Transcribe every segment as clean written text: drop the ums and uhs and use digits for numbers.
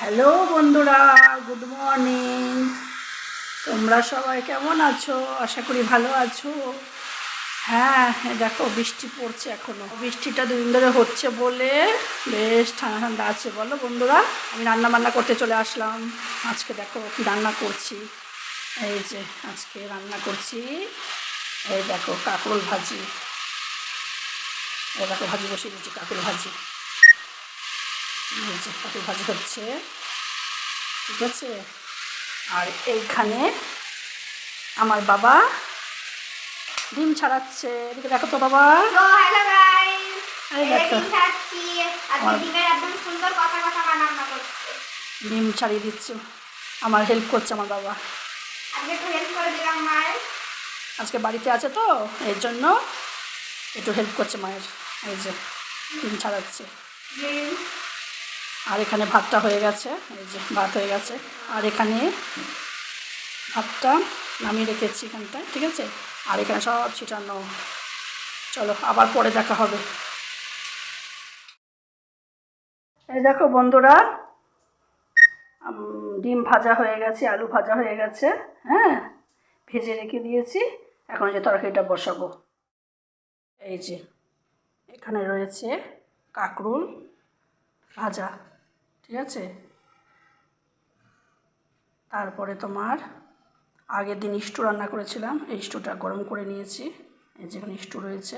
Hello বন্ধুরা, good morning. তোমরা সবাই কেমন আছো? আশা করি ভালো আছো। হ্যাঁ, দেখো বৃষ্টি পড়ছে, এখনো বৃষ্টিটা দুদিন ধরে হচ্ছে বলে বেশ ঠান্ডা ঠান্ডা আছে। বলো বন্ধুরা, আমি রান্না বান্না করতে চলে আসলাম। আজকে দেখো কি রান্না করছি। এই যে আজকে রান্না করছি, এই দেখো কাঁকরোল ভাজি। এই দেখো ভাজি বসিয়ে দিচ্ছি, কাঁকরোল ভাজি। এই যে কাঁকরোল ভাজি হচ্ছে, ঠিক আছে। আর এইখানে আমার বাবা ডিম ছাড়াচ্ছে। এদিকে দেখো তো বাবা। তো হ্যালো গাইস, এই দেখো ডিম ছাড়াচ্ছি। আজকে আমার ডিমের একদম সুন্দর কষা কষা রান্না করছি। ডিম ছাড়িয়ে দিচ্ছে, আমার হেল্প করছে আমার বাবা। আজকে একটু হেল্প করে দিলাম মায়ের। আজকে বাড়িতে আছে তো, এর জন্য একটু হেল্প করছে মায়ের। এই যে ডিম ছাড়াচ্ছে। আর এখানে ভাতটা হয়ে গেছে, এই যে ভাত হয়ে গেছে। আর এখানে ভাতটা নামিয়ে রেখেছি এখানটায়, ঠিক আছে। আর এখানে সব ছিটানো। চলো আবার পরে দেখা হবে। এই দেখো বন্ধুরা, ডিম ভাজা হয়ে গেছে, আলু ভাজা হয়ে গেছে। হ্যাঁ, ভেজে রেখে দিয়েছি। এখন যে তরকারিটা বসাবো, এই যে এখানে রয়েছে কাঁকরোল ভাজা, ঠিক আছে। তারপরে তোমার আগের দিন স্টু রান্না করেছিলাম, এই স্টুটা গরম করে নিয়েছি। এই যেখানে স্টু রয়েছে।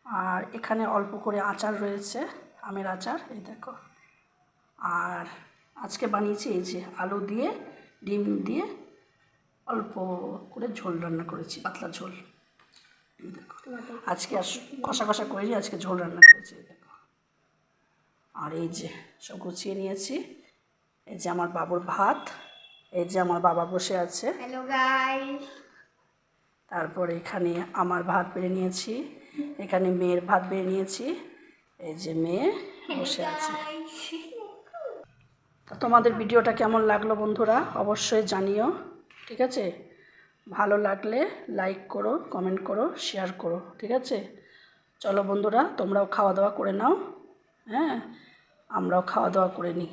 আর এখানে অল্প করে আচার রয়েছে, আমের আচার, এই দেখো। আর আজকে বানিয়েছি এই যে আলু দিয়ে ডিম দিয়ে অল্প করে ঝোল রান্না করেছি, পাতলা ঝোল। দেখো আজকে আর কষা কষা করিনি, আজকে ঝোল রান্না করেছি। দেখো, আর এই যে সব গুছিয়ে নিয়েছি। এই যে আমার বাবুর ভাত, এই যে আমার বাবা বসে আছে। Hello guys. তারপরে এখানে আমার ভাত বেড়ে নিয়েছি, এখানে মেয়ের ভাত বেড়ে নিয়েছি। এই যে মেয়ে বসে আছে। তো তোমাদের ভিডিওটা কেমন লাগলো বন্ধুরা, অবশ্যই জানিও, ঠিক আছে। ভালো লাগলে লাইক করো, কমেন্ট করো, শেয়ার করো, ঠিক আছে। চলো বন্ধুরা, তোমরাও খাওয়া দাওয়া করে নাও। হ্যাঁ, আমরাও খাওয়া দাওয়া করে নিই।